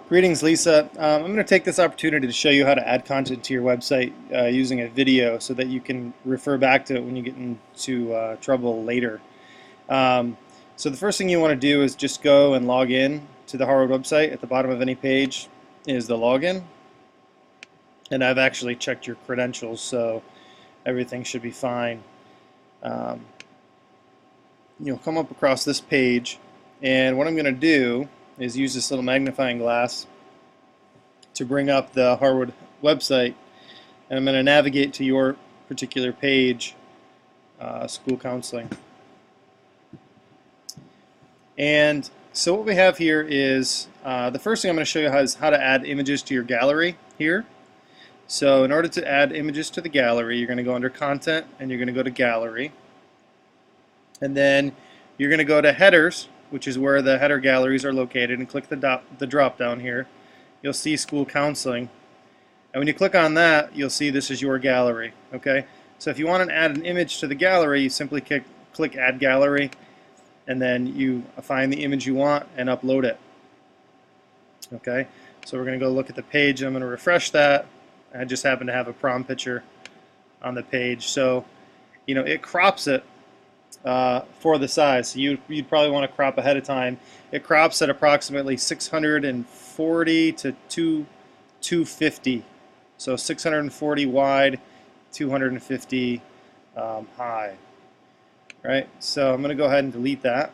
Greetings, Lisa. I'm going to take this opportunity to show you how to add content to your website using a video so that you can refer back to it when you get into trouble later. So the first thing you want to do is just go and log in to the Harwood website. At the bottom of any page is the login. And I've actually checked your credentials, so everything should be fine. You'll come up across this page, and what I'm going to do is use this little magnifying glass to bring up the Harwood website, and I'm going to navigate to your particular page, school counseling. And so what we have here is the first thing I'm going to show you is how to add images to your gallery here. So in order to add images to the gallery, you're going to go under Content and you're going to go to Gallery, and then you're going to go to Headers, which is where the header galleries are located, and click the drop down here. You'll see School Counseling, and when you click on that, you'll see this is your gallery. Okay, so if you want to add an image to the gallery, you simply click Add Gallery, and then you find the image you want and upload it. Okay, so we're going to go look at the page. I'm going to refresh that. I just happen to have a prom picture on the page, so it crops it for the size. So you'd probably want to crop ahead of time. It crops at approximately 640 to 250. So 640 wide, 250 high. Right? So I'm going to go ahead and delete that.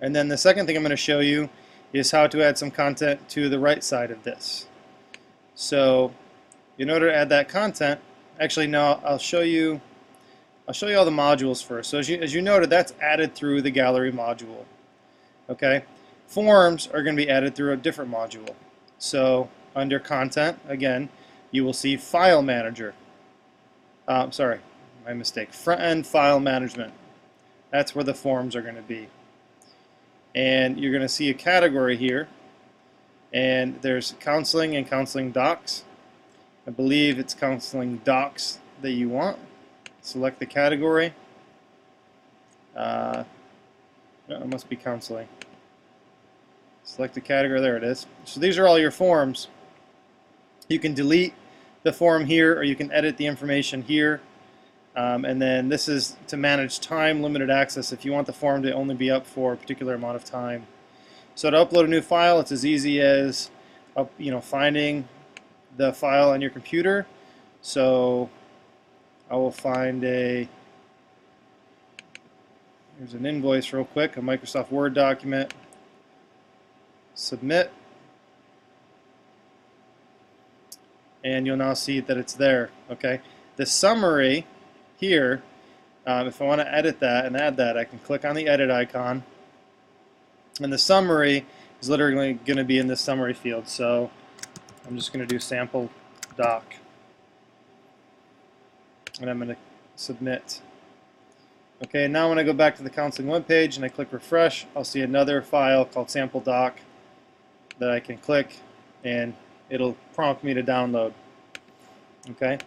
And then the second thing I'm going to show you is how to add some content to the right side of this. So in order to add that content, actually, no, I'll show you all the modules first. So as you noted, that's added through the gallery module. Okay, forms are going to be added through a different module. So under Content, again, you will see File Manager. Sorry, my mistake. Front-end File Management. That's where the forms are going to be. And you're going to see a category here, and there's Counseling and Counseling Docs. I believe it's Counseling Docs that you want. Select the category. No, it must be Counseling. Select the category. There it is. So these are all your forms. You can delete the form here, or you can edit the information here. And then this is to manage time limited access if you want the form to only be up for a particular amount of time. So to upload a new file, it's as easy as finding the file on your computer. So I will find here's an invoice real quick, a Microsoft Word document, submit, and you'll now see that it's there. Okay, the summary here, if I want to edit that and add that, I can click on the edit icon, and the summary is literally going to be in the summary field. So I'm just going to do sample doc, and I'm going to submit. Okay, now when I go back to the counseling webpage and I click refresh, I'll see another file called sample doc that I can click, and it'll prompt me to download. Okay,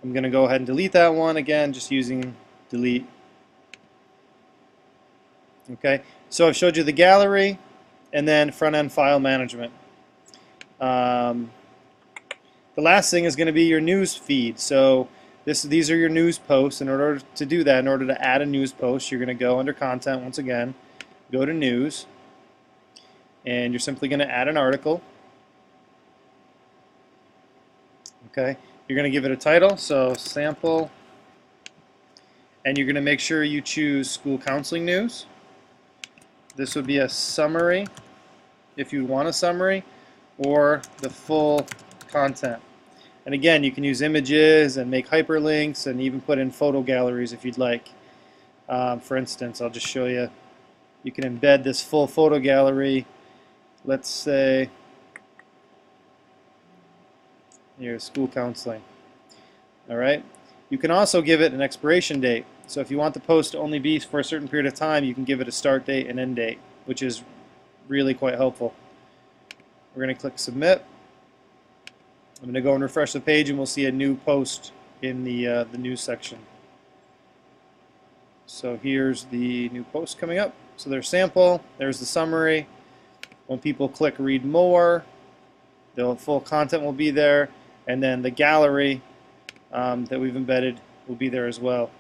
I'm going to go ahead and delete that one again, just using delete. Okay, so I've showed you the gallery and then front-end file management. The last thing is going to be your news feed. So these are your news posts. In order to do that, in order to add a news post, you're going to go under Content once again, go to News, and you're simply going to add an article. Okay, you're going to give it a title, so sample, and you're going to make sure you choose School Counseling News. This would be a summary if you want a summary, or the full content. And again, you can use images and make hyperlinks and even put in photo galleries if you'd like. For instance, I'll just show you. You can embed this full photo gallery. Let's say here's school counseling. All right. You can also give it an expiration date. So if you want the post to only be for a certain period of time, you can give it a start date and end date, which is really quite helpful. We're going to click Submit. I'm going to go and refresh the page, and we'll see a new post in the news section. So here's the new post coming up. So there's sample, there's the summary, When people click read more, the full content will be there, and then the gallery that we've embedded will be there as well.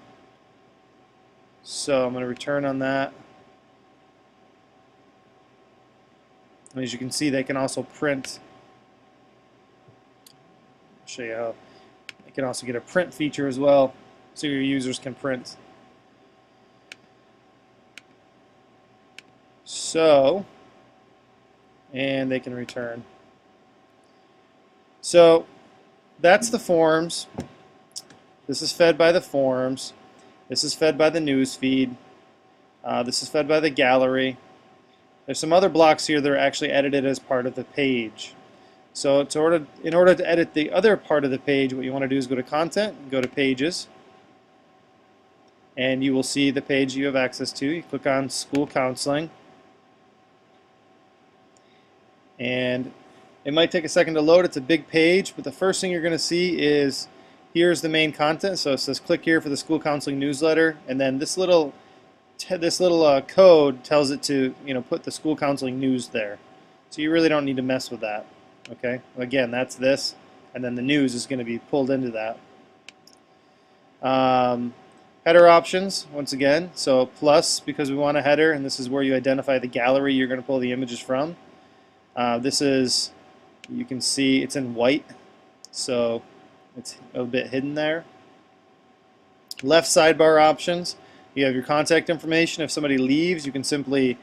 So I'm going to return on that. And as you can see, they can also print. I'll show you how. They can also get a print feature as well, so your users can print. So, and they can return. So that's the forms. This is fed by the forms. This is fed by the news feed. This is fed by the gallery. There's some other blocks here that are actually edited as part of the page. So in order to edit the other part of the page, what you want to do is go to Content, go to Pages, and you will see the page you have access to. You click on School Counseling, and it might take a second to load. It's a big page, but the first thing you're going to see is here's the main content. So it says click here for the school counseling newsletter, and then this little code tells it to put the school counseling news there. So you really don't need to mess with that. Okay. Again, that's this, and then the news is going to be pulled into that. Header options once again. So plus because we want a header, and this is where you identify the gallery you're going to pull the images from. This is, you can see it's in white, so it's a bit hidden there. Left sidebar options. You have your contact information. If somebody leaves, you can simply,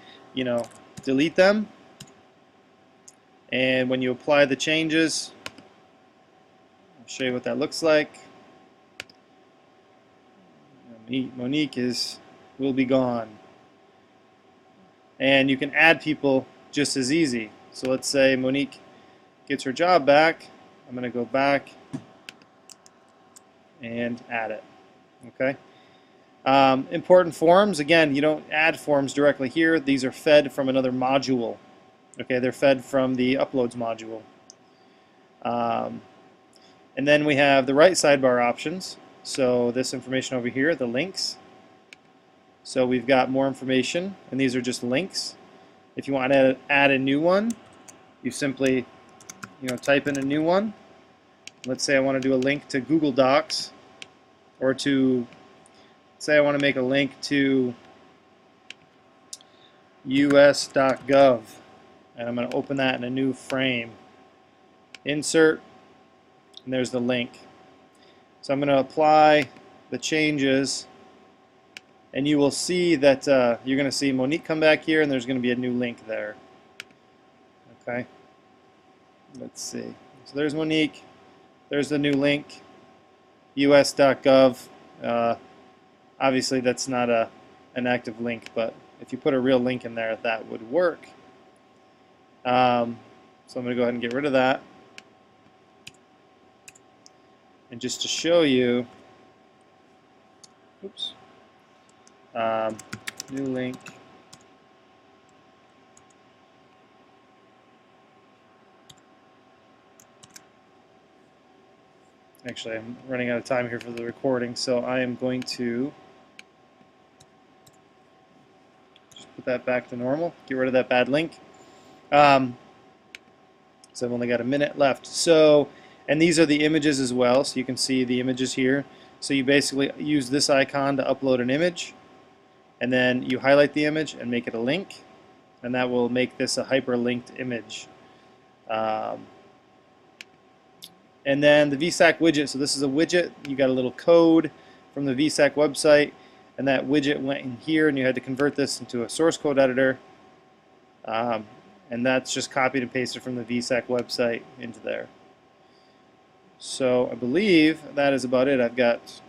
delete them. And when you apply the changes, I'll show you what that looks like. Monique will be gone. And you can add people just as easy. So let's say Monique gets her job back. I'm going to go back and add it. Okay. Important forms, again, you don't add forms directly here. These are fed from another module. Okay, they're fed from the Uploads module. And then we have the right sidebar options. So this information over here, the links. So we've got more information, and these are just links. If you want to add a new one, you simply type in a new one. Let's say I want to do a link to Google Docs, or to say I want to make a link to us.gov, and I'm going to open that in a new frame. Insert, and there's the link. So I'm going to apply the changes, and you will see that you're going to see Monique come back here, and there's going to be a new link there. Okay. Let's see. So there's Monique. There's the new link, us.gov. Obviously, that's not an active link, but if you put a real link in there, that would work. So I'm going to go ahead and get rid of that. And just to show you, oops, new link. Actually, I'm running out of time here for the recording, so I am going to just put that back to normal, get rid of that bad link. So I've only got a minute left. So, and these are the images as well, so you can see the images here. So you basically use this icon to upload an image, and then you highlight the image and make it a link, and that will make this a hyperlinked image. And then the VSAC widget, so this is a widget. You got a little code from the VSAC website, and that widget went in here, and you had to convert this into a source code editor. And that's just copied and pasted from the VSAC website into there. So I believe that is about it. I've got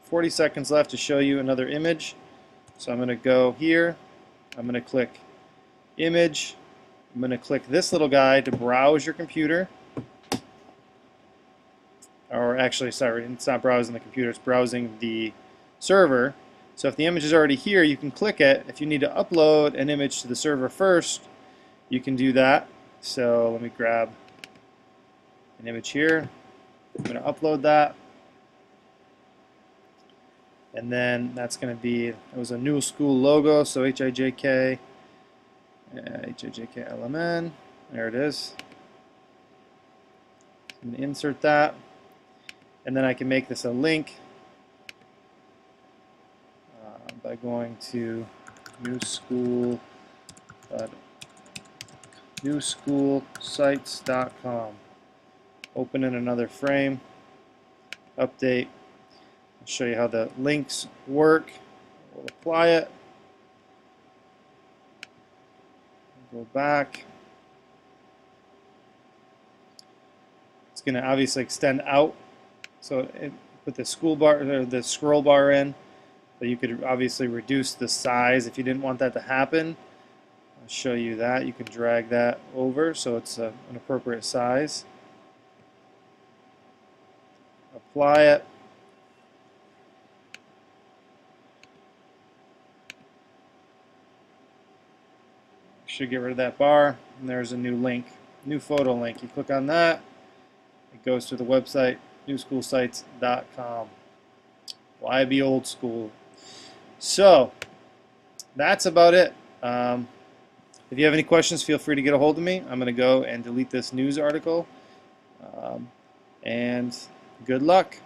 40 seconds left to show you another image. So I'm going to go here. I'm going to click Image. I'm going to click this little guy to browse your computer. Or actually, sorry, it's not browsing the computer, it's browsing the server. So if the image is already here, you can click it. If you need to upload an image to the server first, you can do that. So let me grab an image here. I'm going to upload that. And then that's going to be, it was a new school logo, so HIJK. HAJKLMN. There it is. I'm going to insert that, and then I can make this a link by going to newschoolsites.com. Open in another frame, update. I'll show you how the links work. We'll apply it. Go back. It's going to obviously extend out. So put the school bar or the scroll bar in. But you could obviously reduce the size if you didn't want that to happen. I'll show you that. You can drag that over so it's an appropriate size. Apply it. Should get rid of that bar, and there's a new link, new photo link. You click on that, it goes to the website newschoolsites.com. Why be old school? So that's about it. If you have any questions, feel free to get a hold of me. I'm going to go and delete this news article, and good luck.